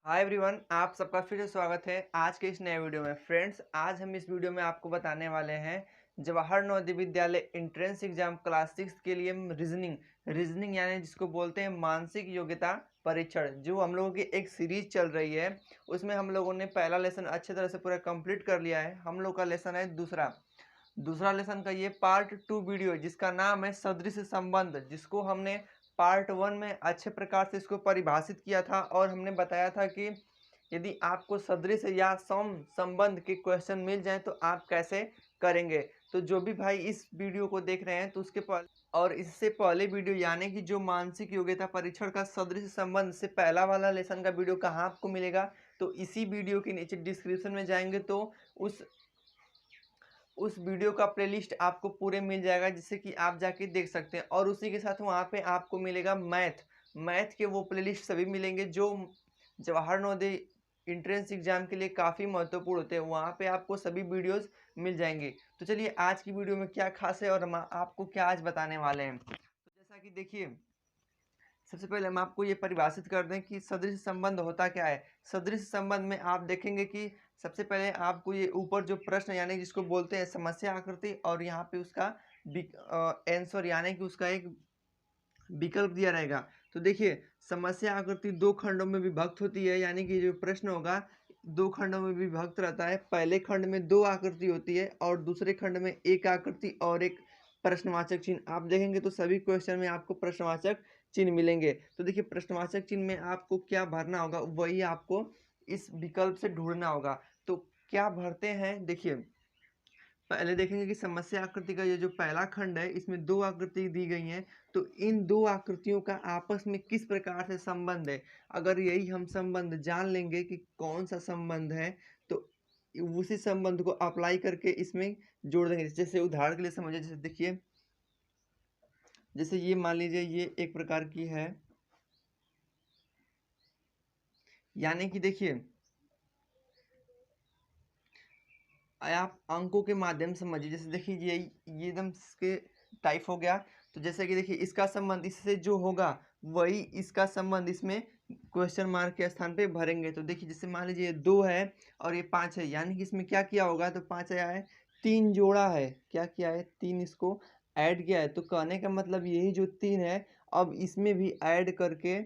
Hi everyone, आप सबका फिर से स्वागत है आज के इस नए वीडियो में। फ्रेंड्स, आज हम इस वीडियो में आपको बताने वाले हैं Jawahar Navodaya Vidyalaya entrance exam class 6 के लिए रीजनिंग यानी जिसको बोलते हैं मानसिक योग्यता परीक्षण, जो हम लोगों की एक सीरीज चल रही है। उसमें हम लोगों ने पहला लेसन अच्छे तरह से पूरा कंप्लीट कर लिया है। हम लोग का लेसन है दूसरा दूसरा लेसन का ये पार्ट 2 वीडियो, जिसका नाम है सदृश संबंध, जिसको हमने पार्ट 1 में अच्छे प्रकार से इसको परिभाषित किया था और हमने बताया था कि यदि आपको सदृश या सम संबंध के क्वेश्चन मिल जाए तो आप कैसे करेंगे। तो जो भी भाई इस वीडियो को देख रहे हैं तो उसके पहले और इससे पहले वीडियो यानी कि जो मानसिक योग्यता परीक्षण का सदृश संबंध से पहला वाला लेसन का वीडियो कहाँ आपको मिलेगा, तो इसी वीडियो के नीचे डिस्क्रिप्शन में जाएंगे तो उस वीडियो का प्लेलिस्ट आपको पूरे मिल जाएगा, जिससे कि आप जाके देख सकते हैं। और उसी के साथ वहाँ पे आपको मिलेगा मैथ के वो प्लेलिस्ट सभी मिलेंगे जो जवाहर नवोदय एंट्रेंस एग्जाम के लिए काफ़ी महत्वपूर्ण होते हैं। वहाँ पे आपको सभी वीडियोस मिल जाएंगे। तो चलिए आज की वीडियो में क्या खास है और हम आपको क्या आज बताने वाले हैं। तो जैसा कि देखिए, सबसे पहले हम आपको ये परिभाषित कर दें कि सदृश संबंध होता क्या है। सदृश संबंध में आप देखेंगे कि सबसे पहले आपको ये ऊपर जो प्रश्न यानी जिसको बोलते हैं समस्या आकृति, और यहाँ पे उसका आंसर यानी कि उसका एक विकल्प दिया रहेगा। तो देखिए, समस्या आकृति दो खंडों में विभक्त होती है, यानी कि जो प्रश्न होगा दो खंडों में विभक्त रहता है। पहले खंड में दो आकृति होती है और दूसरे खंड में एक आकृति और एक प्रश्नवाचक चिन्ह। आप देखेंगे तो सभी क्वेश्चन में आपको प्रश्नवाचक चिन्ह मिलेंगे। तो देखिए, प्रश्नवाचक चिन्ह में आपको क्या भरना होगा, वही आपको इस विकल्प से ढूंढना होगा। तो क्या भरते हैं, देखिए पहले देखेंगे कि समस्या आकृति का ये जो पहला खंड है इसमें दो आकृति दी गई हैं। तो इन दो आकृतियों का आपस में किस प्रकार से संबंध है, अगर यही हम संबंध जान लेंगे कि कौन सा संबंध है, तो उसी संबंध को अप्लाई करके इसमें जोड़ देंगे। जैसे उदाहरण के लिए समझिए, जैसे देखिए, जैसे ये मान लीजिए ये एक प्रकार की है, यानी कि देखिए आप अंकों के माध्यम से समझिए। जैसे देखिए ये एकदम इसके टाइप हो गया। तो जैसे कि देखिए, इसका संबंध इससे जो होगा वही इसका संबंध इसमें क्वेश्चन मार्क के स्थान पे भरेंगे। तो देखिए, जैसे मान लीजिए ये 2 है और ये 5 है, यानी कि इसमें क्या किया होगा, तो 5 आया है, 3 जोड़ा है, क्या किया है, 3 इसको ऐड किया है। तो कहने का मतलब यही जो 3 है, अब इसमें भी ऐड करके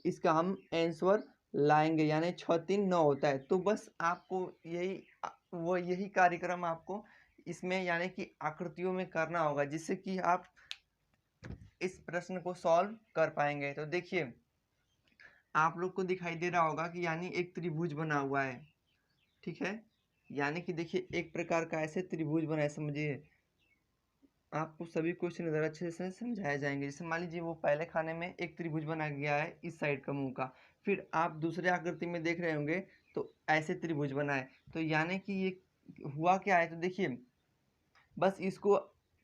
इसका हम आंसर लाएंगे, यानी 6 3 9 होता है। तो बस आपको यही कार्यक्रम आपको इसमें यानी कि आकृतियों में करना होगा, जिससे कि आप इस प्रश्न को सॉल्व कर पाएंगे। तो देखिए, आप लोग को दिखाई दे रहा होगा कि यानी एक त्रिभुज बना हुआ है, ठीक है। यानी कि देखिए एक प्रकार का ऐसे त्रिभुज बना है, समझिए आपको सभी क्वेश्चन इधर अच्छे से समझाए जाएंगे। जैसे मान लीजिए वो पहले खाने में एक त्रिभुज बना गया है इस साइड का मुंह का, फिर आप दूसरे आकृति में देख रहे होंगे तो ऐसे त्रिभुज बना है। तो यानी कि ये हुआ क्या है, तो देखिए बस इसको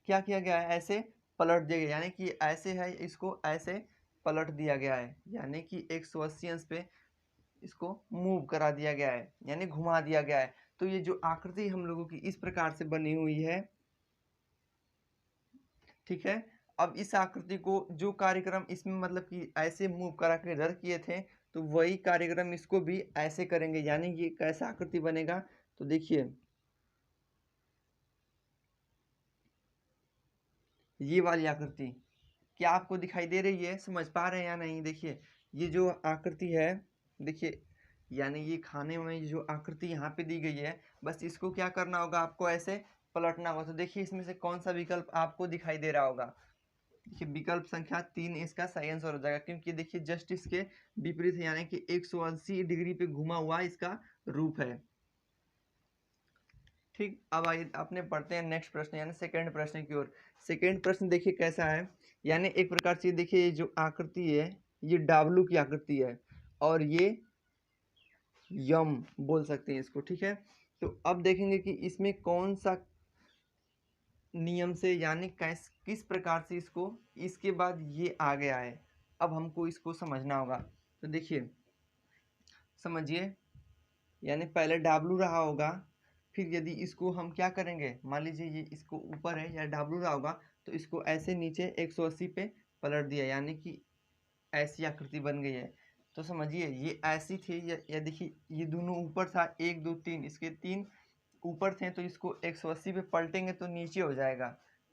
क्या किया गया है, ऐसे पलट दिया गया, यानी कि ऐसे है, इसको ऐसे पलट दिया गया है, यानी कि 180 अंश पे इसको मूव करा दिया गया है, यानी घुमा दिया गया है। तो ये जो आकृति हम लोगों की इस प्रकार से बनी हुई है, ठीक है। अब इस आकृति को जो कार्यक्रम इसमें मतलब कि ऐसे मूव करा के इधर किए थे, तो वही कार्यक्रम इसको भी ऐसे करेंगे, यानी ये कैसा आकृति बनेगा, तो देखिए ये वाली आकृति क्या आपको दिखाई दे रही है, समझ पा रहे हैं या नहीं। देखिए ये जो आकृति है, देखिए यानी ये खाने में ये जो आकृति यहाँ पे दी गई है, बस इसको क्या करना होगा, आपको ऐसे पलटना होगा। तो देखिए इसमें से कौन सा विकल्प आपको दिखाई दे रहा होगा। देखिए विकल्प संख्या 3 इसका सही आंसर हो जाएगा, क्योंकि देखिए जस्ट इसके विपरीत है, यानी कि 180 डिग्री पे घुमा हुआ इसका रूप है। ठीक, अब आइए अपने पढ़ते हैं नेक्स्ट प्रश्न यानी सेकंड प्रश्न की ओर। सेकंड प्रश्न देखिए कैसा है, यानी एक प्रकार से देखिए ये जो आकृति है ये डाब्लू की आकृति है और ये यम बोल सकते हैं इसको, ठीक है। तो अब देखेंगे कि इसमें कौन सा नियम से यानी किस प्रकार से इसको इसके बाद ये आ गया है। अब हमको इसको समझना होगा। तो देखिए समझिए, यानी पहले डाब्लू रहा होगा, फिर यदि इसको हम क्या करेंगे, मान लीजिए ये इसको ऊपर है या डाब्लू रहा होगा, तो इसको ऐसे नीचे 180 पे पलट दिया, यानी कि ऐसी आकृति बन गई है। तो समझिए ये ऐसी थी, या देखिए ये दोनों ऊपर था 1 2 3, इसके 3 ऊपर थे, तो इसको 180 पे पलटेंगे तो नीचे हो जाएगा।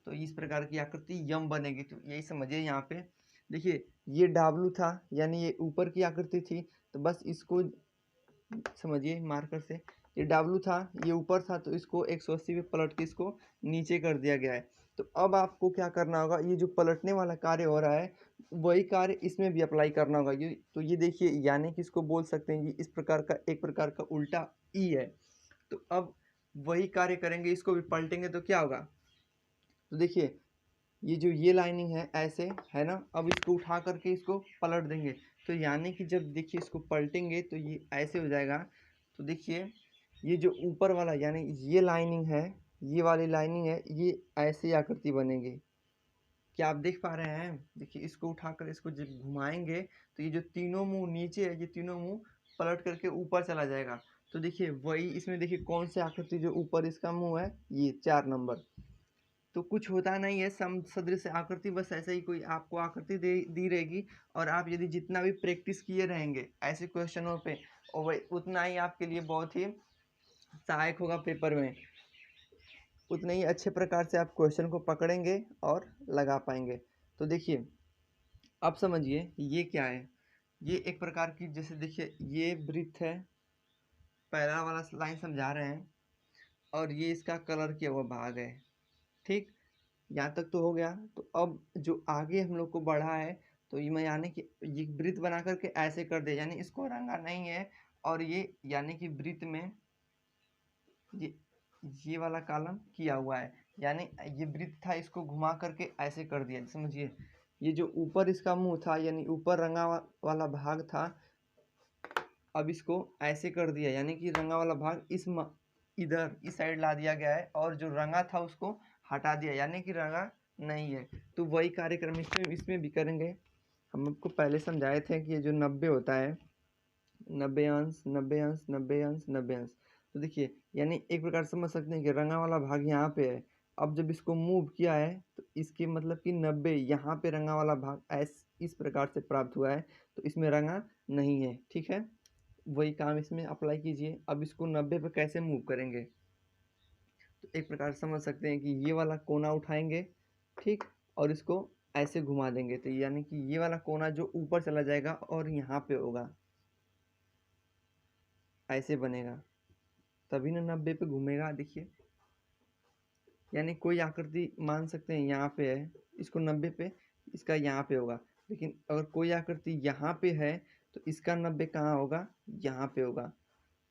तो इस प्रकार की आकृति यम बनेगी। तो यही समझिए यहाँ पे देखिए ये W था, यानी ये ऊपर की आकृति थी, तो बस इसको समझिए मार्कर से, ये W था, ये ऊपर था, तो इसको 180 पे पलट के इसको नीचे कर दिया गया है। तो अब आपको क्या करना होगा, ये जो पलटने वाला कार्य हो रहा है वही कार्य इसमें भी अप्लाई करना होगा। ये तो ये देखिए, यानी कि इसको बोल सकते हैं, ये इस प्रकार का एक प्रकार का उल्टा ई है। तो अब वही कार्य करेंगे, इसको भी पलटेंगे तो क्या होगा, तो देखिए ये जो ये लाइनिंग है ऐसे है ना, अब इसको उठा करके इसको पलट देंगे, तो यानी कि जब देखिए इसको पलटेंगे तो ये ऐसे हो जाएगा। तो देखिए ये जो ऊपर वाला यानी ये लाइनिंग है, ये वाली लाइनिंग है, ये ऐसी आकृति बनेगी। क्या आप देख पा रहे हैं, देखिए इसको उठाकर इसको जब घुमाएंगे तो ये जो तीनों मुंह नीचे है, ये तीनों मुंह पलट करके ऊपर चला जाएगा। तो देखिए वही इसमें देखिए कौन सी आकृति जो ऊपर इसका मुंह है, ये 4 नंबर। तो कुछ होता नहीं है सम सदृश आकृति, बस ऐसे ही कोई आपको आकृति दी रहेगी, और आप यदि जितना भी प्रैक्टिस किए रहेंगे ऐसे क्वेश्चनों पे, और वही उतना ही आपके लिए बहुत ही सहायक होगा पेपर में, उतने ही अच्छे प्रकार से आप क्वेश्चन को पकड़ेंगे और लगा पाएंगे। तो देखिए अब समझिए ये क्या है, ये एक प्रकार की, जैसे देखिए ये वृत्त है, पहला वाला लाइन समझा रहे हैं, और ये इसका कलर किया हुआ भाग है। ठीक, यहाँ तक तो हो गया। तो अब जो आगे हम लोग को बढ़ा है, तो ये मैं यानी कि ये वृत्त बना करके ऐसे कर दे, यानी इसको रंगा नहीं है, और ये यानी कि वृत्त में ये ये वाला कॉलम किया हुआ है, यानी ये वृत्त था, इसको घुमा करके ऐसे कर दिया। समझिए ये जो ऊपर इसका मुंह था, यानी ऊपर रंगा वाला भाग था, अब इसको ऐसे कर दिया, यानी कि रंगा वाला भाग इधर इस साइड ला दिया गया है, और जो रंगा था उसको हटा दिया, यानी कि रंगा नहीं है। तो वही कार्यक्रम इसमें भी करेंगे। हम आपको पहले समझाए थे कि ये जो 90 होता है, 90 अंश 90 अंश 90 अंश 90 अंश, तो देखिए यानी एक प्रकार समझ सकते हैं कि रंगा वाला भाग यहाँ पे है। अब जब इसको मूव किया है तो इसके मतलब कि 90 यहाँ पे रंगा वाला भाग इस प्रकार से प्राप्त हुआ है, तो इसमें रंगा नहीं है। ठीक है, वही काम इसमें अप्लाई कीजिए। अब इसको 90 पे कैसे मूव करेंगे, तो एक प्रकार समझ सकते हैं कि ये वाला कोना उठाएंगे, ठीक, और इसको ऐसे घुमा देंगे, तो यानी कि ये वाला कोना जो ऊपर चला जाएगा और यहाँ पे होगा, ऐसे बनेगा, तभी ना 90 पे घूमेगा। देखिए यानी कोई आकृति मान सकते हैं यहाँ पे है, इसको 90 पे इसका यहाँ पे होगा, लेकिन अगर कोई आकृति यहाँ पे है तो इसका 90 कहाँ होगा, यहाँ पे होगा।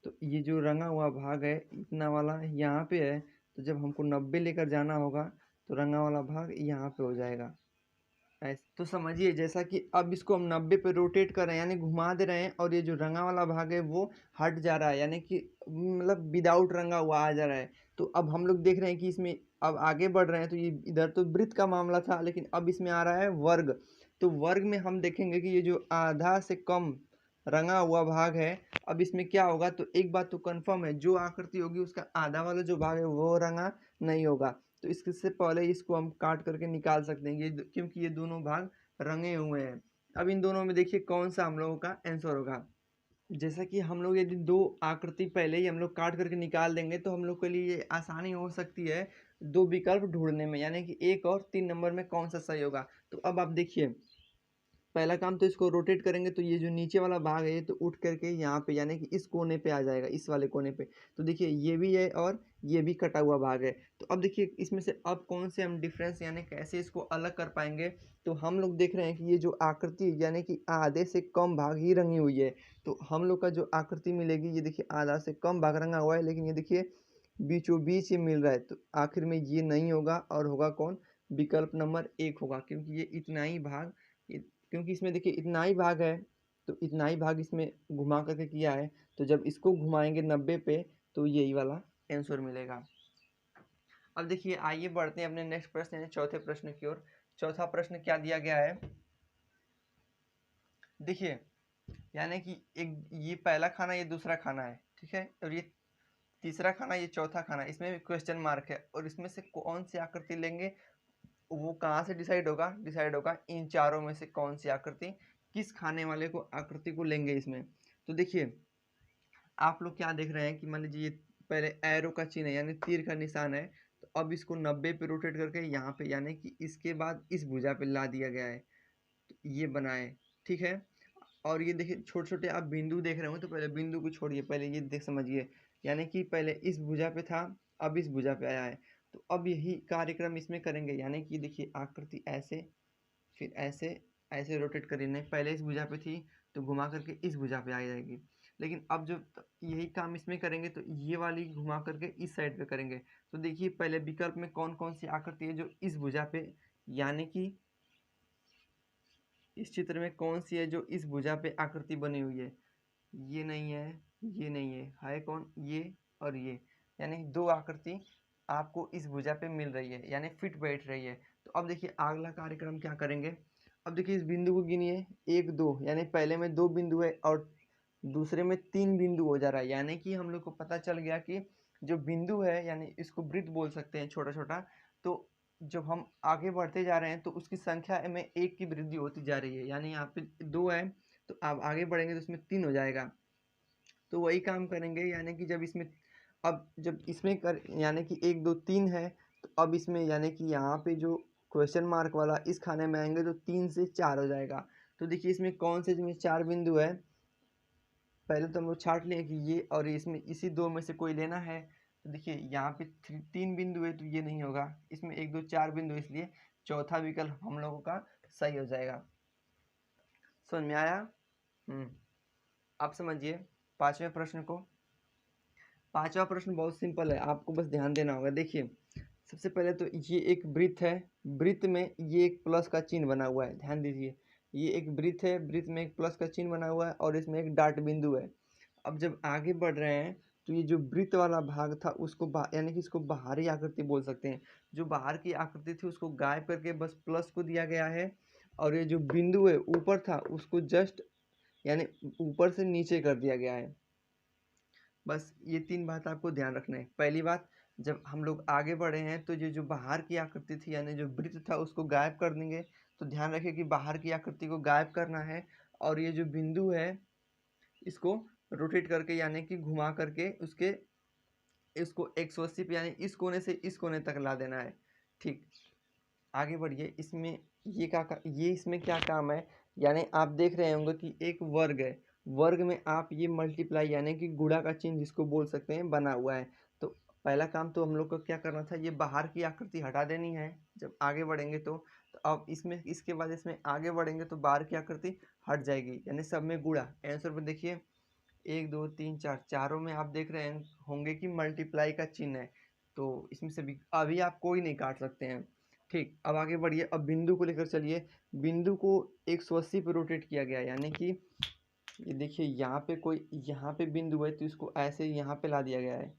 तो ये जो रंगा हुआ भाग है इतना वाला यहाँ पे है, तो जब हमको 90 लेकर जाना होगा तो रंगा वाला भाग यहाँ पे हो जाएगा ऐसे। तो समझिए जैसा कि अब इसको हम 90 पे रोटेट कर रहे हैं, यानी घुमा दे रहे हैं, और ये जो रंगा वाला भाग है वो हट जा रहा है, यानी कि मतलब विदाउट रंगा हुआ आ जा रहा है। तो अब हम लोग देख रहे हैं कि इसमें अब आगे बढ़ रहे हैं, तो ये इधर तो वृत्त का मामला था, लेकिन अब इसमें आ रहा है वर्ग। तो वर्ग में हम देखेंगे कि ये जो आधा से कम रंगा हुआ भाग है, अब इसमें क्या होगा, तो एक बात तो कंफर्म है, जो आकृति होगी उसका आधा वाला जो भाग है वो रंगा नहीं होगा। तो इससे पहले इसको हम काट करके निकाल सकते हैं, ये क्योंकि ये दोनों भाग रंगे हुए हैं। अब इन दोनों में देखिए कौन सा हम लोगों का आंसर होगा। जैसा कि हम लोग यदि दो आकृति पहले ही हम लोग काट करके निकाल देंगे तो हम लोग के लिए ये आसानी हो सकती है दो विकल्प ढूंढने में, यानी कि 1 और 3 नंबर में कौन सा सही होगा। तो अब आप देखिए पहला काम तो इसको रोटेट करेंगे, तो ये जो नीचे वाला भाग है ये तो उठ करके यहाँ पे यानी कि इस कोने पे आ जाएगा, इस वाले कोने पे। तो देखिए ये भी है और ये भी कटा हुआ भाग है। तो अब देखिए इसमें से अब कौन से हम डिफरेंस यानी कैसे इसको अलग कर पाएंगे। तो हम लोग देख रहे हैं कि ये जो आकृति यानी कि आधे से कम भाग ही रंगी हुई है, तो हम लोग का जो आकृति मिलेगी, ये देखिए आधा से कम भाग रंगा हुआ है, लेकिन ये देखिए बीचों बीच ये मिल रहा है। तो आखिर में ये नहीं होगा, और होगा कौन, विकल्प नंबर 1 होगा, क्योंकि ये इतना ही भाग, क्योंकि इसमें देखिए इतना ही भाग है, तो इतना ही भाग इसमें घुमा करके किया है, तो जब इसको घुमाएंगे 90 पे तो यही वाला आंसर मिलेगा। अब देखिए आइए बढ़ते हैं अपने नेक्स्ट प्रश्न यानी चौथे प्रश्न की ओर। चौथा प्रश्न क्या दिया गया है, देखिए यानी कि एक ये पहला खाना ये दूसरा खाना है, ठीक है, और ये तीसरा खाना ये चौथा खाना, इसमें भी क्वेश्चन मार्क है, और इसमें से कौन सी आकृति लेंगे वो कहाँ से डिसाइड होगा इन चारों में से कौन सी आकृति किस खाने वाले को आकृति को लेंगे इसमें। तो देखिए आप लोग क्या देख रहे हैं कि मान लीजिए ये पहले एरो का चिन्ह है यानी तीर का निशान है, तो अब इसको 90 पे रोटेट करके यहाँ पे यानी कि इसके बाद इस भुजा पे ला दिया गया है, तो ये बना है, ठीक है। और ये देखिए छोटे-छोटे आप बिंदु देख रहे होंगे, तो पहले बिंदु को छोड़िए, पहले ये देख समझिए, यानी कि पहले इस भुजा पे था, अब इस भुजा पे आया है। तो अब यही कार्यक्रम इसमें करेंगे, यानी कि देखिए आकृति ऐसे, फिर ऐसे, ऐसे रोटेट करिए, नहीं पहले इस भुजा पे थी, तो घुमा करके इस भुजा पे आ जाएगी। लेकिन अब जब यही काम इसमें करेंगे तो ये वाली घुमा करके इस साइड पे करेंगे। तो देखिए पहले विकल्प में कौन-कौन सी आकृति है जो इस भुजा पे, यानी कि इस चित्र में कौन सी है जो इस भुजा पे आकृति बनी हुई है? ये नहीं है, ये नहीं है कौन? ये और ये, यानी 2 आकृति आपको इस भुजा पे मिल रही है, यानी फिट बैठ रही है। तो अब देखिए अगला कार्यक्रम क्या करेंगे? अब देखिए इस बिंदु को गिनिए, 1, 2, यानी पहले में 2 बिंदु है और दूसरे में 3 बिंदु हो जा रहा है, यानी कि हम लोग को पता चल गया कि जो बिंदु है यानी इसको वृत्त बोल सकते हैं छोटा-छोटा। तो जब हम आगे बढ़ते जा रहे हैं तो उसकी संख्या में 1 की वृद्धि होती जा रही है, यानी यहाँ पे 2 है, तो आप आगे बढ़ेंगे तो इसमें 3 हो जाएगा। तो वही काम करेंगे, यानी कि जब इसमें कर यानी कि 1, 2, 3 है, तो अब इसमें यानी कि यहाँ पे जो क्वेश्चन मार्क वाला इस खाने में आएँगे तो 3 से 4 हो जाएगा। तो देखिए इसमें कौन से इसमें 4 बिंदु है, पहले तो हम लोग छाँट लिए कि ये और ये, इसमें इसी 2 में से कोई लेना है। तो देखिए यहाँ पे 3 बिंदु है तो ये नहीं होगा, इसमें 1, 2, 4 बिंदु, इसलिए चौथा विकल्प हम लोगों का सही हो जाएगा। समझ में आया? अब समझिए 5वें प्रश्न को। 5वां प्रश्न बहुत सिंपल है, आपको बस ध्यान देना होगा। देखिए सबसे पहले तो ये एक वृत्त है, वृत्त में ये एक प्लस का चिन्ह बना हुआ है, ध्यान दीजिए। ये एक वृत्त है, वृत्त में एक प्लस का चिन्ह बना हुआ है और इसमें एक डार्ट बिंदु है। अब जब आगे बढ़ रहे हैं तो ये जो वृत्त वाला भाग था उसको यानी कि इसको बाहरी आकृति बोल सकते हैं। जो बाहर की आकृति थी उसको गायब करके बस प्लस को दिया गया है, और ये जो बिंदु है ऊपर था उसको जस्ट यानी ऊपर से नीचे कर दिया गया है। बस ये 3 बात आपको ध्यान रखना है। पहली बात, जब हम लोग आगे बढ़े हैं तो ये जो बाहर की आकृति थी यानी जो वृत्त था उसको गायब कर देंगे। तो ध्यान रखिए कि बाहर की आकृति को गायब करना है, और ये जो बिंदु है इसको रोटेट करके यानी कि घुमा करके इसको 180 पे यानी इस कोने से इस कोने तक ला देना है। ठीक, आगे बढ़िए। इसमें ये इसमें क्या काम है, यानी आप देख रहे होंगे कि एक वर्ग है, वर्ग में आप ये मल्टीप्लाई यानी कि गुणा का चिन्ह जिसको बोल सकते हैं बना हुआ है। तो पहला काम तो हम लोग को क्या करना था, ये बाहर की आकृति हटा देनी है जब आगे बढ़ेंगे तो। अब इसमें इसके बाद इसमें आगे बढ़ेंगे तो बाहर की आकृति हट जाएगी, यानी सब में गुणा। आंसर में देखिए 1, 2, 3, 4, चारों में आप देख रहे होंगे कि मल्टीप्लाई का चिन्ह है, तो इसमें से भी अभी आप कोई नहीं काट सकते हैं। ठीक, अब आगे बढ़िए, अब बिंदु को लेकर चलिए। बिंदु को 180 पे रोटेट किया गया, यानी कि ये देखिए यहाँ पे बिंदु है तो इसको ऐसे यहाँ पे ला दिया गया है,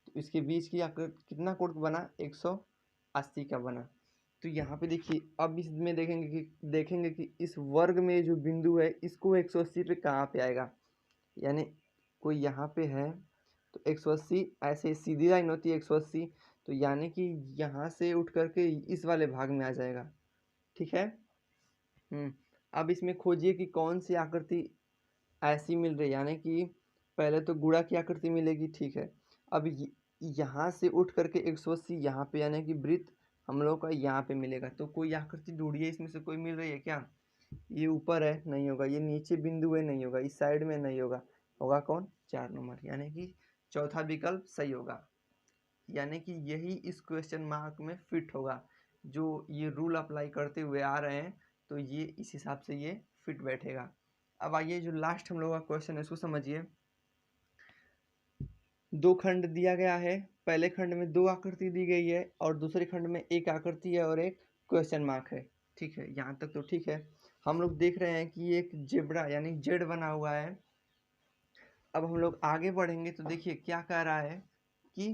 तो इसके बीच की आकृति कितना कोण बना, 180 का बना। तो यहाँ पे देखिए अब इसमें देखेंगे कि इस वर्ग में जो बिंदु है इसको 180 पे कहाँ पे आएगा, यानी कोई यहाँ पे है तो 180 ऐसे सीधी लाइन होती है 180, तो यानी कि यहाँ से उठ करके इस वाले भाग में आ जाएगा। ठीक है। अब इसमें खोजिए कि कौन सी आकृति ऐसी मिल रही है, यानी कि पहले तो गुणा की आकृति मिलेगी, ठीक है। अब यहाँ से उठ करके 180 यहाँ पे यानी कि वृत्त हम लोग का यहाँ पे मिलेगा। तो कोई आकृति ढूंढिए, इसमें से कोई मिल रही है क्या? ये ऊपर है, नहीं होगा। ये नीचे बिंदु है, नहीं होगा। इस साइड में नहीं होगा। होगा कौन? 4 नंबर, यानी कि चौथा विकल्प सही होगा, यानी कि यही इस क्वेश्चन मार्क में फिट होगा। जो ये रूल अप्लाई करते हुए आ रहे हैं तो ये इस हिसाब से ये फिट बैठेगा। अब आइए जो लास्ट हम लोग का क्वेश्चन है उसको समझिए। 2 खंड दिया गया है, पहले खंड में 2 आकृति दी गई है और दूसरे खंड में 1 आकृति है और एक क्वेश्चन मार्क है। ठीक है, यहाँ तक तो ठीक है। हम लोग देख रहे हैं कि एक जेब्रा यानी जेड बना हुआ है। अब हम लोग आगे बढ़ेंगे तो देखिए क्या कह रहा है कि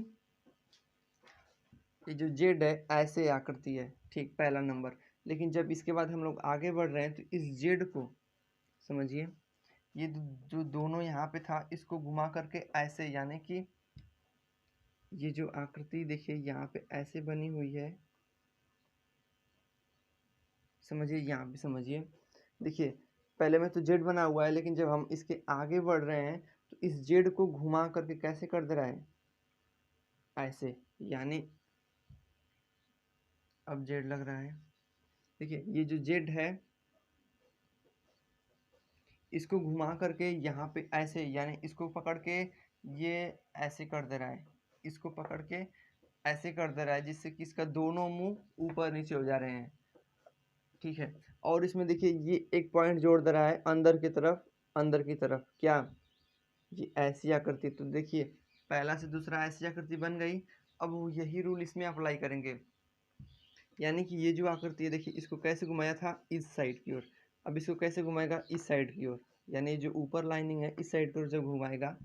ये जो जेड है ऐसे आकृति है, ठीक, पहला नंबर। लेकिन जब इसके बाद हम लोग आगे बढ़ रहे हैं तो इस जेड को समझिए, ये जो दोनों यहाँ पे था इसको घुमा करके ऐसे, यानी कि ये जो आकृति देखिए यहाँ पे ऐसे बनी हुई है, समझिए, यहाँ पे समझिए। देखिए पहले में तो जेड बना हुआ है, लेकिन जब हम इसके आगे बढ़ रहे हैं तो इस जेड को घुमा करके कैसे कर दे रहा है, ऐसे, यानी अब जेड लग रहा है। देखिए ये जो जेड है इसको घुमा करके यहाँ पे ऐसे, यानी इसको पकड़ के ये ऐसे कर दे रहा है, इसको पकड़ के ऐसे कर दे रहा है, जिससे कि इसका दोनों मुंह ऊपर नीचे हो जा रहे हैं। ठीक है, और इसमें देखिए ये एक पॉइंट जोड़ दे रहा है अंदर की तरफ, अंदर की तरफ क्या, ये ऐसी आकृति। तो देखिए पहला से दूसरा ऐसी आकृति बन गई। अब वो यही रूल इसमें अप्लाई करेंगे, यानी कि ये जो आकृति है देखिए, इसको कैसे घुमाया था इस साइड की ओर, अब इसको कैसे घुमाएगा इस साइड की ओर, यानी जो ऊपर लाइनिंग है इस साइड की ओर जब घुमाएगा,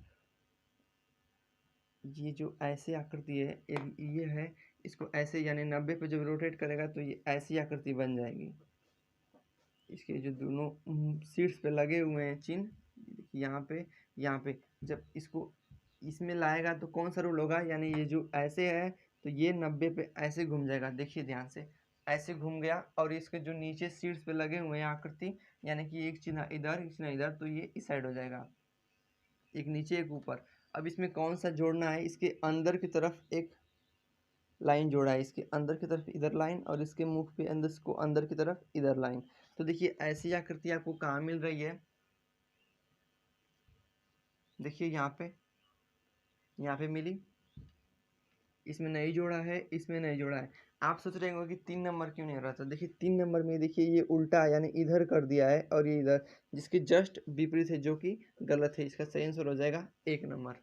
ये जो ऐसी आकृति है ये है, इसको ऐसे यानी 90 पे जब रोटेट करेगा तो ये ऐसी आकृति बन जाएगी। इसके जो दोनों सीट्स पे लगे हुए हैं चिन्ह, यहाँ पे यहाँ पे, जब इसको इसमें लाएगा तो कौन सा रूल होगा, यानी ये जो ऐसे है तो ये 90 पे ऐसे घूम जाएगा। देखिए ध्यान से, ऐसे घूम गया, और इसके जो नीचे सीट्स पे लगे हुए हैं आकृति, यानी कि एक चिन्ह इधर एक चिन्ह इधर, तो ये इस साइड हो जाएगा, एक नीचे एक ऊपर। अब इसमें कौन सा जोड़ना है, इसके अंदर की तरफ एक लाइन जोड़ा है, इसके अंदर की तरफ इधर लाइन, और इसके मुख पे अंदर को अंदर की तरफ इधर लाइन। तो देखिए ऐसी आकृति आपको कहाँ मिल रही है, देखिए यहाँ पे मिली, इसमें नहीं जोड़ा है, इसमें नहीं जोड़ा है। आप सोच रहे होंगे कि 3 नंबर क्यों नहीं हो रहा था, देखिए 3 नंबर में देखिए ये उल्टा यानी इधर कर दिया है, और ये इधर, जिसके जस्ट विपरीत है, जो कि गलत है। इसका सही आंसर हो जाएगा 1 नंबर।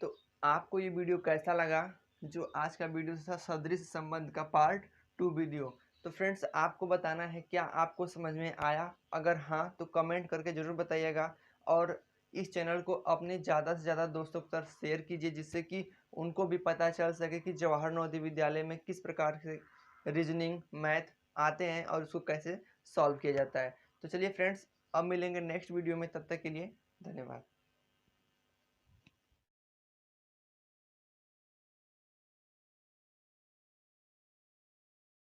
तो आपको ये वीडियो कैसा लगा, जो आज का वीडियो था सदृश संबंध का पार्ट 2 वीडियो। तो फ्रेंड्स आपको बताना है क्या आपको समझ में आया, अगर हाँ तो कमेंट करके ज़रूर बताइएगा, और इस चैनल को अपने ज़्यादा से ज़्यादा दोस्तों की तरफ शेयर कीजिए, जिससे कि उनको भी पता चल सके कि जवाहर नवोदय विद्यालय में किस प्रकार से रीजनिंग मैथ आते हैं और उसको कैसे सॉल्व किया जाता है। तो चलिए फ्रेंड्स, अब मिलेंगे नेक्स्ट वीडियो में, तब तक के लिए धन्यवाद।